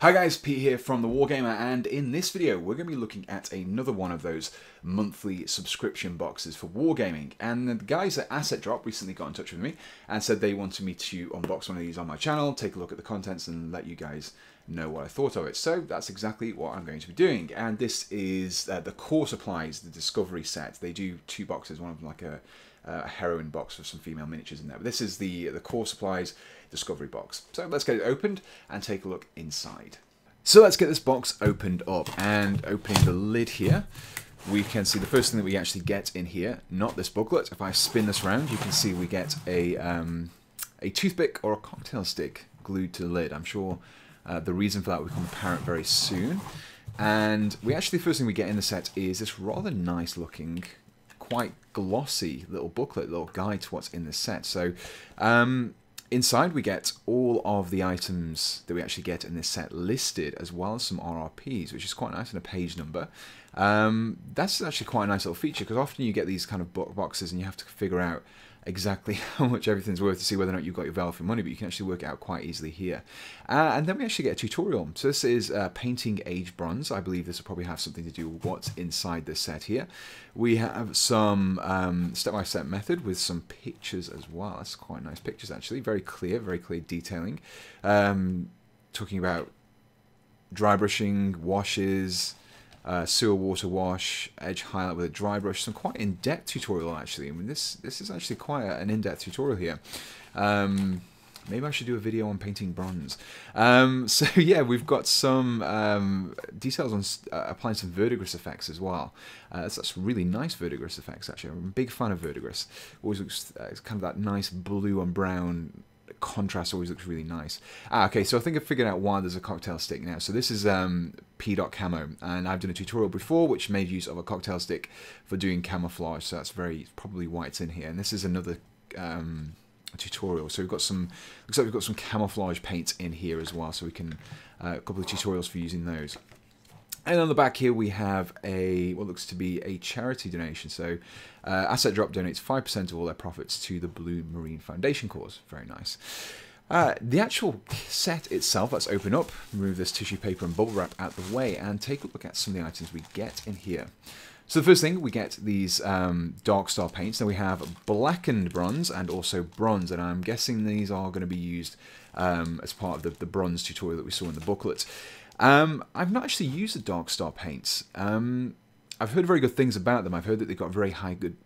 Hi guys, Pete here from The Wargamer, and in this video we're going to be looking at another one of those monthly subscription boxes for wargaming. And the guys at Asset Drop recently got in touch with me and said they wanted me to unbox one of these on my channel, take a look at the contents and let you guys know what I thought of it. So that's exactly what I'm going to be doing. And this is the Core Supplies, the Discovery set. They do two boxes, one of them like a heroine box with some female miniatures in there. But this is the Core Supplies Discovery box. So let's get it opened and take a look inside. So let's get this box opened up, and opening the lid here, we can see the first thing that we actually get in here, not this booklet. If I spin this around, you can see we get a toothpick or a cocktail stick glued to the lid. I'm sure the reason for that will become apparent very soon. And the first thing we get in the set is this rather nice looking, quite glossy little booklet, little guide to what's in the set. So inside we get all of the items that we actually get in this set listed, as well as some RRPs, which is quite nice, and a page number. That's actually quite a nice little feature, because often you get these kind of boxes and you have to figure out exactly how much everything's worth to see whether or not you've got your value for money, but you can actually work it out quite easily here. And then we actually get a tutorial. So this is painting aged bronze. I believe this will probably have something to do with what's inside this set here. We have some step-by-step method with some pictures as well. That's quite nice pictures actually, very clear detailing. Talking about dry brushing, washes, sewer water wash, edge highlight with a dry brush. Some quite in-depth tutorial actually. I mean, this is actually quite an in-depth tutorial here. Maybe I should do a video on painting bronze. So yeah, we've got some details on applying some verdigris effects as well. That's really nice verdigris effects actually. I'm a big fan of verdigris. Always looks it's kind of that nice blue and brown contrast, always looks really nice. Okay, so I think I've figured out why there's a cocktail stick now. So this is P.Camo, and I've done a tutorial before which made use of a cocktail stick for doing camouflage, so that's probably why it's in here. And this is another tutorial. So we've got some, looks like we've got some camouflage paints in here as well, so we can a couple of tutorials for using those. And on the back here we have what looks to be a charity donation. So Asset Drop donates 5% of all their profits to the Blue Marine Foundation cause. Very nice. The actual set itself, let's open up, remove this tissue paper and bubble wrap out the way, and take a look at some of the items we get in here. So the first thing, we get these Dark Star paints. Now we have blackened bronze and also bronze, and I'm guessing these are going to be used as part of the bronze tutorial that we saw in the booklet. I've not actually used the Dark Star paints. I've heard very good things about them. I've heard that they've got a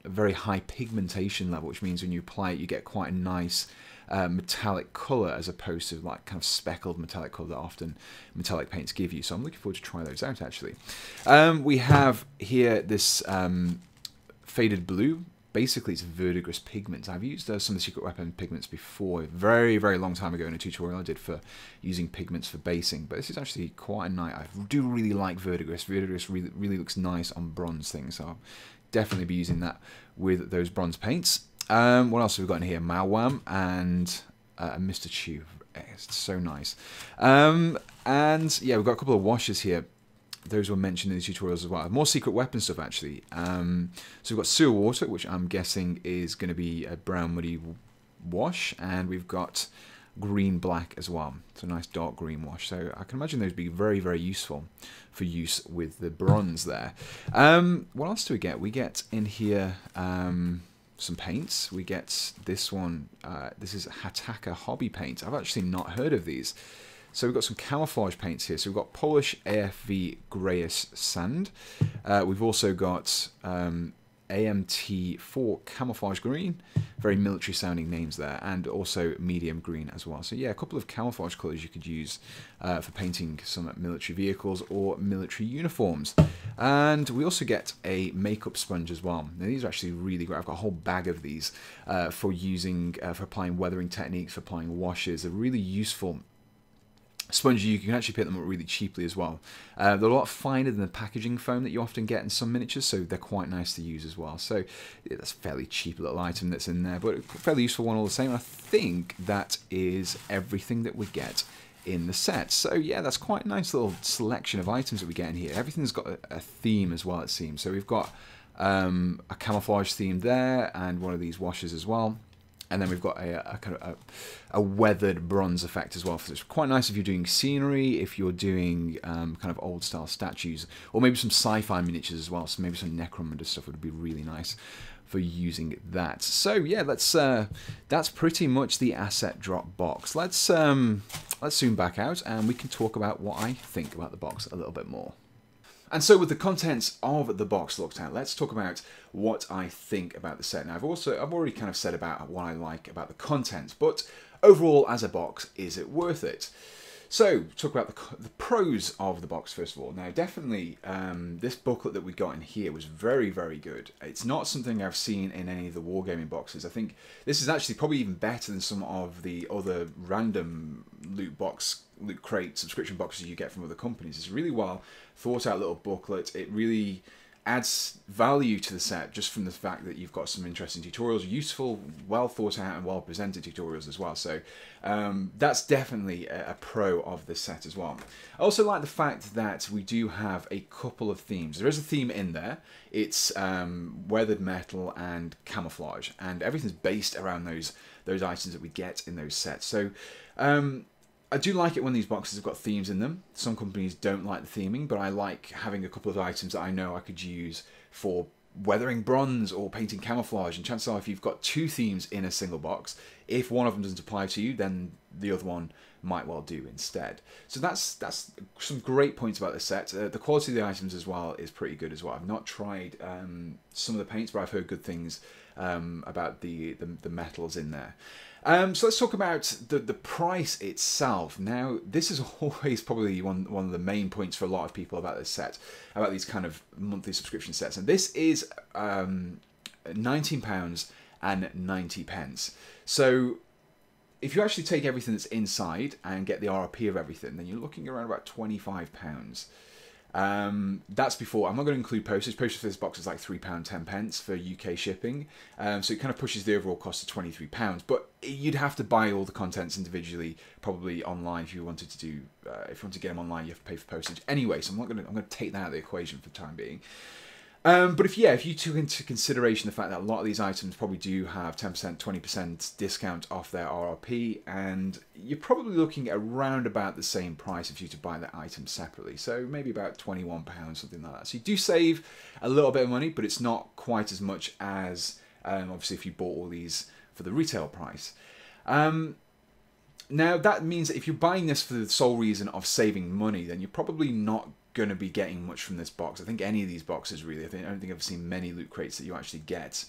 very high pigmentation level, which means when you apply it, you get quite a nice metallic colour, as opposed to like kind of speckled metallic colour that often metallic paints give you. So I'm looking forward to try those out actually. We have here this faded blue. Basically, it's verdigris pigment. I've used some of the Secret Weapon pigments before, very long time ago in a tutorial I did for using pigments for basing. But this is actually quite a nice. I do really like verdigris. Verdigris really looks nice on bronze things, so I'll definitely be using that with those bronze paints. What else have we got in here? Malwam and Mr. Chew. It's so nice. And yeah, we've got a couple of washes here. Those were mentioned in the tutorials as well. More Secret Weapon stuff actually. So we've got sewer water, which I'm guessing is going to be a brown muddy wash, and we've got green black as well. It's a nice dark green wash. So I can imagine those be very useful for use with the bronze there. What else do we get? We get in here some paints. We get this one. This is Hataka Hobby Paint. I've actually not heard of these. So we've got some camouflage paints here. So we've got Polish AFV Greyish Sand. We've also got AMT4 Camouflage Green. Very military sounding names there. And also Medium Green as well. So yeah, a couple of camouflage colours you could use for painting some military vehicles or military uniforms. And we also get a makeup sponge as well. Now these are actually really great. I've got a whole bag of these for using, for applying weathering techniques, for applying washes. They're really useful sponge. You can actually pick them up really cheaply as well. They're a lot finer than the packaging foam that you often get in some miniatures, so they're quite nice to use as well. So yeah, that's a fairly cheap little item that's in there, but a fairly useful one all the same. I think that is everything that we get in the set. So yeah, that's quite a nice little selection of items that we get in here. Everything's got a theme as well, it seems. So we've got a camouflage theme there, and one of these washes as well. And then we've got a kind of a weathered bronze effect as well. So it's quite nice if you're doing scenery, if you're doing kind of old style statues, or maybe some sci-fi miniatures as well. So maybe some Necromunda stuff would be really nice for using that. So yeah, that's pretty much the asset drop box. Let's zoom back out and we can talk about what I think about the box a little bit more. And so with the contents of the box looked at, let's talk about what I think about the set. Now I've already kind of said about what I like about the content, but overall as a box, is it worth it? So talk about the pros of the box first of all. Now definitely this booklet that we got in here was very, very good. It's not something I've seen in any of the wargaming boxes. I think this is actually probably even better than some of the other random loot crate subscription boxes you get from other companies. It's a really well thought out little booklet. It really adds value to the set just from the fact that you've got some interesting tutorials, useful, well thought out and well presented tutorials as well. So that's definitely a pro of this set as well. I also like the fact that we do have a couple of themes. There is a theme in there. It's weathered metal and camouflage, and everything's based around those items that we get in those sets. So I do like it when these boxes have got themes in them. Some companies don't like the theming, but I like having a couple of items that I know I could use for weathering bronze or painting camouflage. And chances are, if you've got two themes in a single box, if one of them doesn't apply to you, then the other one might well do instead. So that's some great points about this set. The quality of the items as well is pretty good as well. I've not tried some of the paints, but I've heard good things about the metals in there. So let's talk about the price itself. Now, this is always probably one of the main points for a lot of people about this set, about these kind of monthly subscription sets. And this is £19.90. So if you actually take everything that's inside and get the RRP of everything, then you're looking around about £25. That's before, I'm not going to include postage. Postage for this box is like £3.10 for UK shipping. So it kind of pushes the overall cost to £23. But you'd have to buy all the contents individually, probably online if you wanted to do, if you want to get them online, you have to pay for postage. Anyway, so I'm going to take that out of the equation for the time being. But if you took into consideration the fact that a lot of these items probably do have 10%, 20% discount off their RRP, and you're probably looking at around about the same price if you were to buy that item separately. So maybe about £21, something like that. So you do save a little bit of money, but it's not quite as much as obviously if you bought all these for the retail price. Now that means that if you're buying this for the sole reason of saving money, then you're probably not going to be getting much from this box. I think any of these boxes really, I don't think I've seen many loot crates that you actually get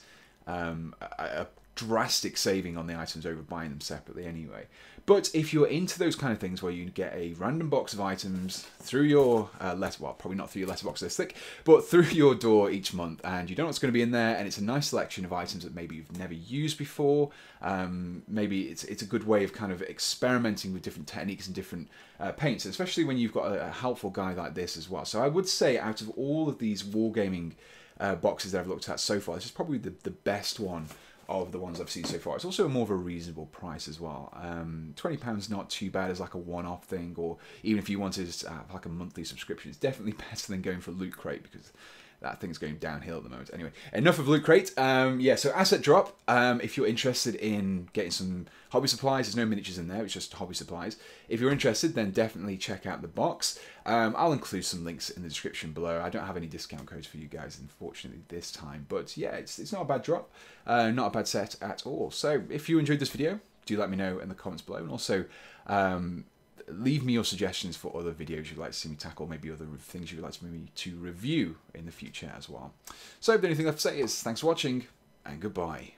a drastic saving on the items over buying them separately anyway. But if you're into those kind of things where you get a random box of items through your well, probably not through your letterbox this thick, but through your door each month, and you don't know what's going to be in there, and it's a nice selection of items that maybe you've never used before, maybe it's a good way of kind of experimenting with different techniques and different paints, especially when you've got a helpful guide like this as well. So I would say out of all of these wargaming boxes that I've looked at so far, this is probably the best one of the ones I've seen so far. It's also more of a reasonable price as well. £20 not too bad as like a one-off thing, or even if you wanted to have like a monthly subscription, it's definitely better than going for Loot Crate, because that thing's going downhill at the moment. Anyway, enough of Loot Crate. Yeah, so Asset Drop, if you're interested in getting some hobby supplies, there's no miniatures in there, it's just hobby supplies. If you're interested, then definitely check out the box. I'll include some links in the description below. I don't have any discount codes for you guys, unfortunately, this time. But yeah, it's not a bad drop, not a bad set at all. So if you enjoyed this video, do let me know in the comments below. And also, leave me your suggestions for other videos you'd like to see me tackle, maybe other things you'd like to me to review in the future as well. So the only thing left to say is thanks for watching, and goodbye.